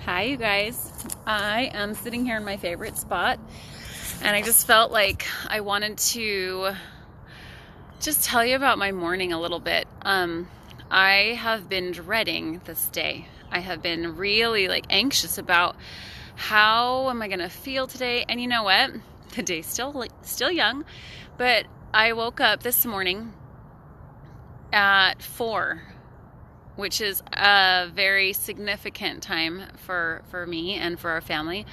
Hi, you guys. I am sitting here in my favorite spot, and I just felt like I wanted to just tell you about my morning a little bit. I have been dreading this day. I have been really anxious about how am I gonna feel today. And you know what? The day's still young, but I woke up this morning at 4, which is a very significant time for me and for our family,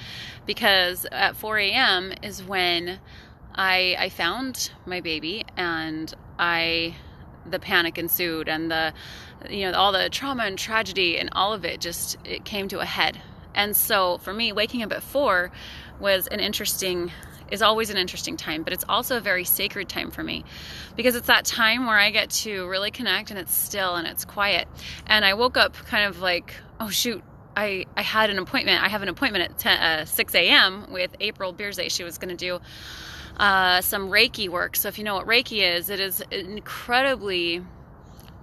because at 4 a.m. is when I found my baby, and the panic ensued, and all the trauma and tragedy and all of it it came to a head. And so for me, waking up at 4 is always an interesting time, but it's also a very sacred time for me, because it's that time where I get to really connect, and it's still and it's quiet. And I woke up kind of like, oh shoot, I had an appointment. I have an appointment at 6 a.m. with April Beersay. She was going to do some Reiki work. So if you know what Reiki is, it is incredibly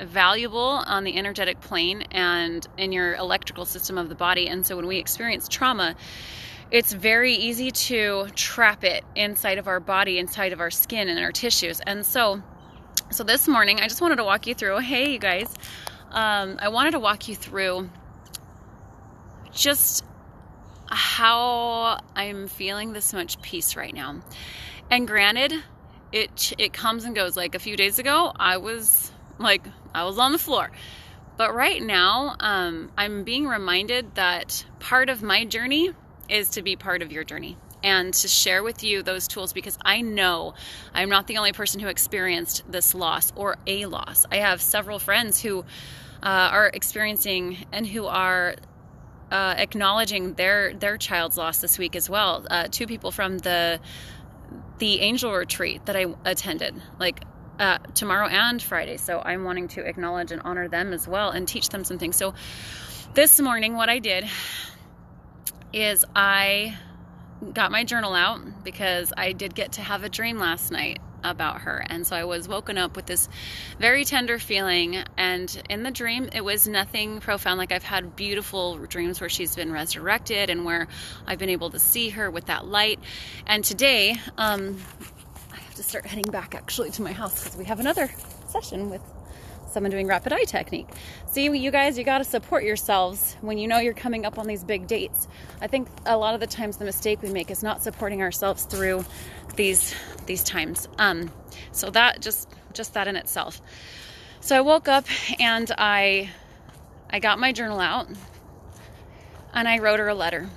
valuable on the energetic plane and in your electrical system of the body. And so when we experience trauma, it's very easy to trap it inside of our body, inside of our skin and our tissues. And so this morning, I just wanted to walk you through, hey you guys, I wanted to walk you through just how I'm feeling this much peace right now. And granted, it comes and goes. Like a few days ago, I was on the floor. But right now, I'm being reminded that part of my journey is to be part of your journey and to share with you those tools, because I know I'm not the only person who experienced this loss or a loss. I have several friends who are experiencing and who are acknowledging their child's loss this week as well. 2 people from the angel retreat that I attended, tomorrow and Friday. So I'm wanting to acknowledge and honor them as well and teach them some things. So this morning, what I did is I got my journal out, because I did get to have a dream last night about her. And so I was woken up with this very tender feeling, and in the dream it was nothing profound. I've had beautiful dreams where she's been resurrected and where I've been able to see her with that light. And today I have to start heading back actually to my house, because we have another session with someone doing rapid eye technique. See, you guys, you got to support yourselves when you know you're coming up on these big dates. I think a lot of the times the mistake we make is not supporting ourselves through these times. So that just that in itself. So I woke up and I got my journal out, and I wrote her a letter,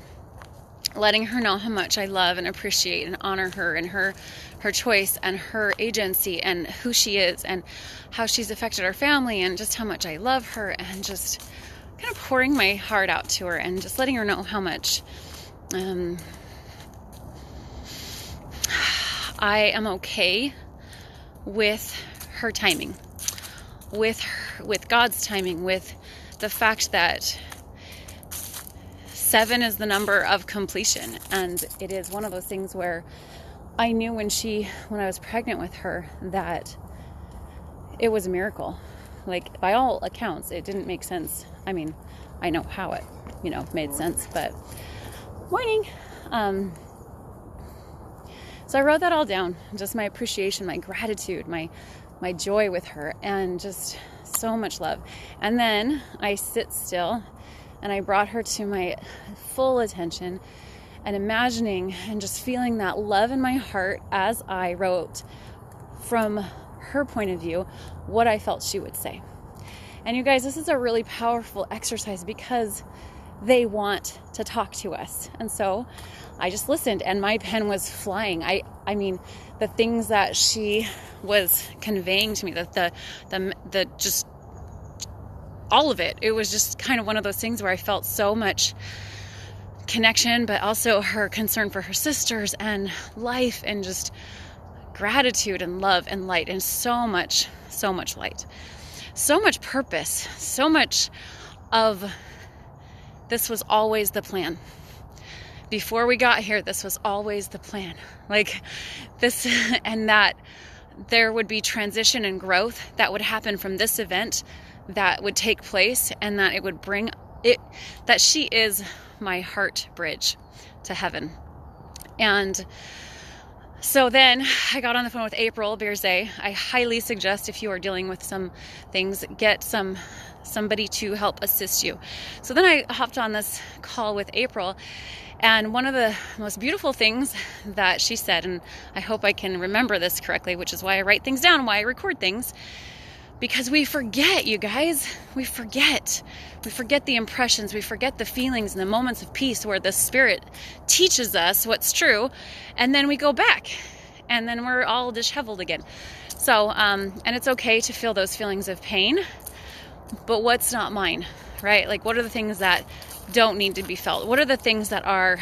letting her know how much I love and appreciate and honor her and her choice and her agency and who she is and how she's affected our family, and just how much I love her, and just kind of pouring my heart out to her and just letting her know how much I am okay with her timing, with God's timing, with the fact that 7 is the number of completion. And it is one of those things where I knew when I was pregnant with her that it was a miracle. By all accounts, it didn't make sense. I mean, I know how it, made sense, but morning. So I wrote that all down, just my appreciation, my gratitude, my joy with her, and just so much love. And then I sit still, and I brought her to my full attention, and imagining and just feeling that love in my heart as I wrote from her point of view what I felt she would say. And you guys, this is a really powerful exercise, because they want to talk to us. And so I just listened, and my pen was flying. I mean, the things that she was conveying to me, the just all of it. It was just kind of one of those things where I felt so much connection, but also her concern for her sisters and life, and just gratitude and love and light, and so much light, so much purpose, so much of this was always the plan. Before we got here, this was always the plan. This, and that there would be transition and growth that would happen from this event that would take place, and that it would bring it, that she is my heart bridge to heaven. And so then I got on the phone with April versary. I highly suggest, if you are dealing with some things, get somebody to help assist you. So then I hopped on this call with April, and one of the most beautiful things that she said, and I hope I can remember this correctly, which is why I write things down, why I record things, because we forget, you guys. We forget the impressions, we forget the feelings and the moments of peace where the Spirit teaches us what's true, and then we go back, and then we're all disheveled again. So, and it's okay to feel those feelings of pain, but what's not mine, right? Like, what are the things that don't need to be felt? What are the things that are...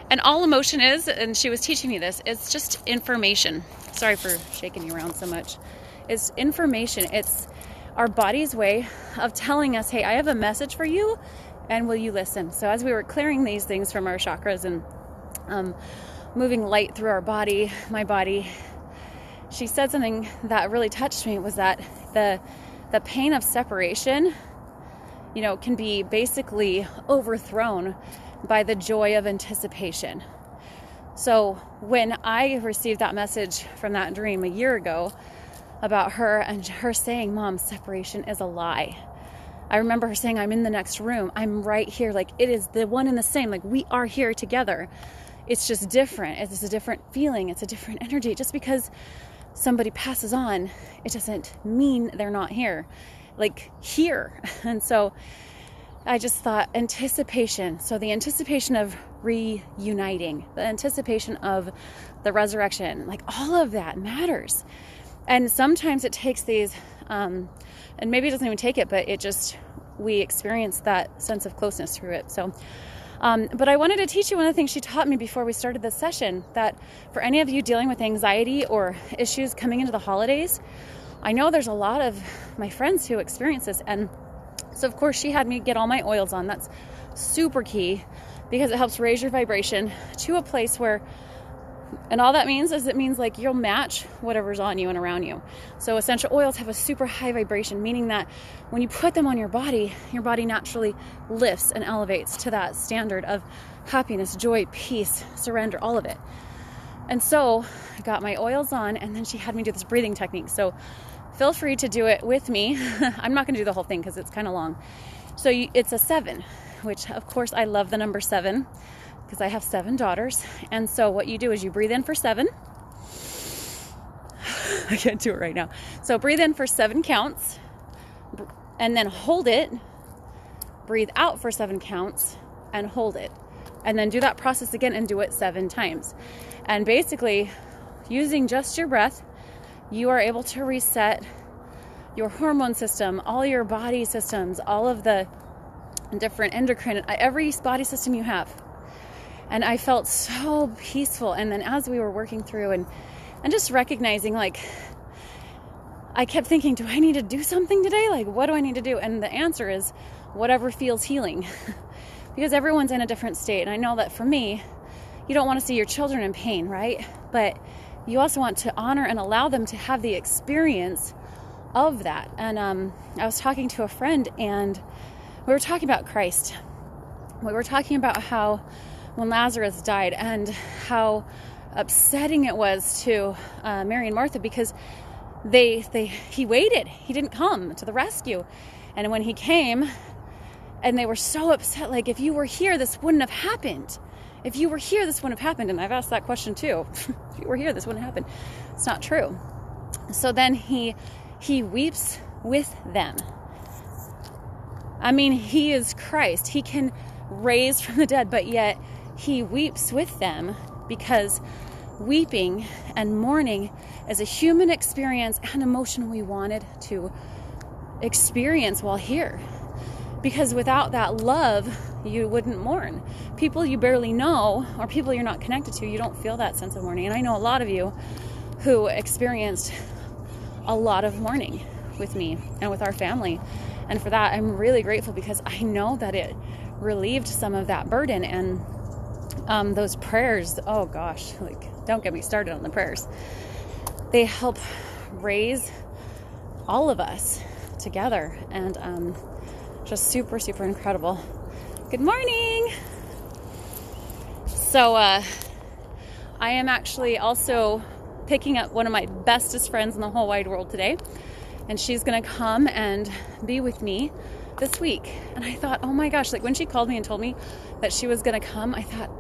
And all emotion is, and she was teaching me this, it's just information. Sorry for shaking you around so much. It's information. It's our body's way of telling us, hey, I have a message for you, and will you listen? So as we were clearing these things from our chakras and moving light through our body, my body, she said something that really touched me, was that the pain of separation, can be basically overthrown by the joy of anticipation. So when I received that message from that dream a year ago about her, and her saying, Mom, separation is a lie. I remember her saying, I'm in the next room. I'm right here. Like, it is the one and the same. Like, we are here together. It's just different. It's a different feeling. It's a different energy. Just because somebody passes on, it doesn't mean they're not here. Like, here. And so I just thought, anticipation. So the anticipation of reuniting, the anticipation of the resurrection, like, all of that matters. And sometimes it takes these, and maybe it doesn't even take it, but we experience that sense of closeness through it. So, but I wanted to teach you one of the things she taught me before we started this session, that for any of you dealing with anxiety or issues coming into the holidays, I know there's a lot of my friends who experience this. And so of course she had me get all my oils on. That's super key, because it helps raise your vibration to a place where, and all that means is, it means like you'll match whatever's on you and around you. So essential oils have a super high vibration, meaning that when you put them on your body naturally lifts and elevates to that standard of happiness, joy, peace, surrender, all of it. And so I got my oils on, and then she had me do this breathing technique. So feel free to do it with me. I'm not going to do the whole thing because it's kind of long. So it's a 7, which of course I love the number 7 because I have 7 daughters. And so what you do is you breathe in for 7. I can't do it right now. So breathe in for 7 counts, and then hold it. Breathe out for 7 counts and hold it. And then do that process again and do it 7 times. And basically, using just your breath, you are able to reset your hormone system, all your body systems, all of the different endocrine, every body system you have. And I felt so peaceful. And then as we were working through and just recognizing, like, I kept thinking, do I need to do something today? Like, what do I need to do? And the answer is whatever feels healing. Because everyone's in a different state. And I know that for me, you don't want to see your children in pain, right? But you also want to honor and allow them to have the experience of that. And I was talking to a friend, and we were talking about Christ. We were talking about how when Lazarus died, and how upsetting it was to Mary and Martha, because he waited. He didn't come to the rescue. And when he came, and they were so upset, like, if you were here, this wouldn't have happened. If you were here, this wouldn't have happened. And I've asked that question too. If you were here, this wouldn't happen. It's not true. So then he weeps with them. I mean, he is Christ. He can raise from the dead, but yet he weeps with them, because weeping and mourning is a human experience and emotion we wanted to experience while here. Because without that love, you wouldn't mourn. People you barely know, or people you're not connected to, you don't feel that sense of mourning. And I know a lot of you who experienced a lot of mourning with me and with our family. And for that, I'm really grateful, because I know that it relieved some of that burden. And those prayers, oh gosh, like, don't get me started on the prayers. They help raise all of us together. And Just super, super incredible. Good morning. So I am actually also picking up one of my bestest friends in the whole wide world today, and she's gonna come and be with me this week. And I thought, oh my gosh, like when she called me and told me that she was gonna come, I thought,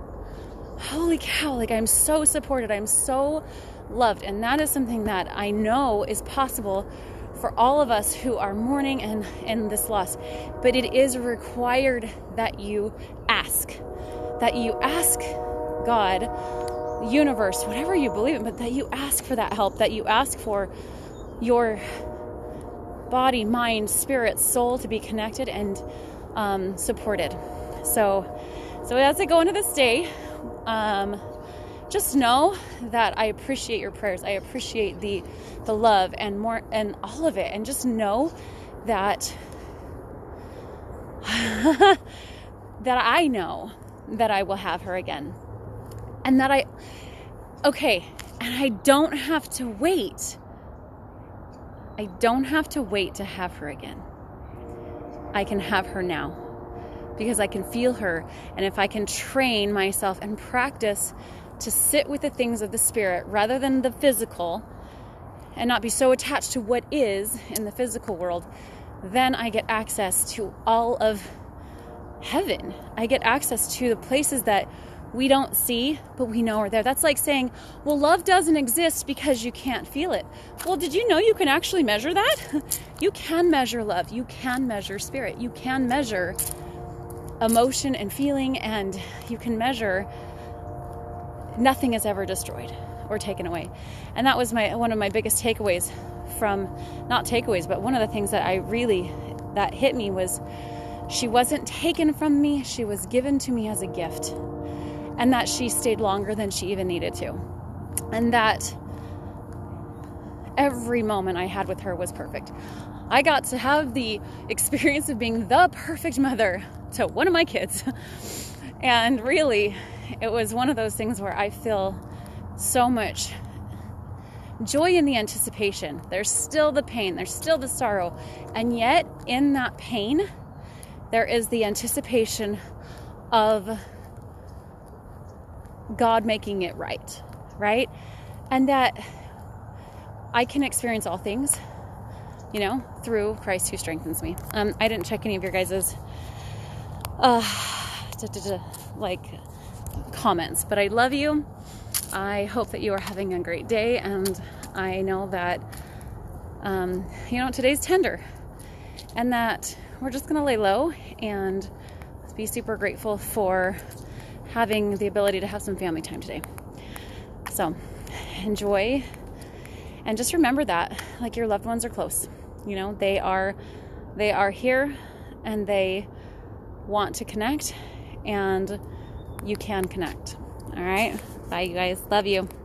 holy cow, like I'm so supported, I'm so loved. And that is something that I know is possible for all of us who are mourning and in this loss. But it is required that you ask God, universe, whatever you believe in, but that you ask for that help, that you ask for your body, mind, spirit, soul to be connected and supported. So as I go into this day, just know that I appreciate your prayers. I appreciate the love and more and all of it. And just know that that I know that I will have her again. And that and I don't have to wait. I don't have to wait to have her again. I can have her now because I can feel her. And if I can train myself and practice to sit with the things of the spirit rather than the physical and not be so attached to what is in the physical world, then I get access to all of heaven. I get access to the places that we don't see, but we know are there. That's like saying, well, love doesn't exist because you can't feel it. Well, did you know you can actually measure that? You can measure love. You can measure spirit. You can measure emotion and feeling, and you can measure nothing is ever destroyed or taken away. And that was one of my biggest takeaways but one of the things that hit me was she wasn't taken from me. She was given to me as a gift, and that she stayed longer than she even needed to. And that every moment I had with her was perfect. I got to have the experience of being the perfect mother to one of my kids. And really, it was one of those things where I feel so much joy in the anticipation. There's still the pain, there's still the sorrow, and yet in that pain, there is the anticipation of God making it right? And that I can experience all things, through Christ who strengthens me. I didn't check any of your guys's comments, but I love you. I hope that you are having a great day, and I know that today's tender, and that we're just gonna lay low and be super grateful for having the ability to have some family time today. So enjoy, and just remember that like your loved ones are close. They are here, and they want to connect, and you can connect. All right. Bye, you guys. Love you.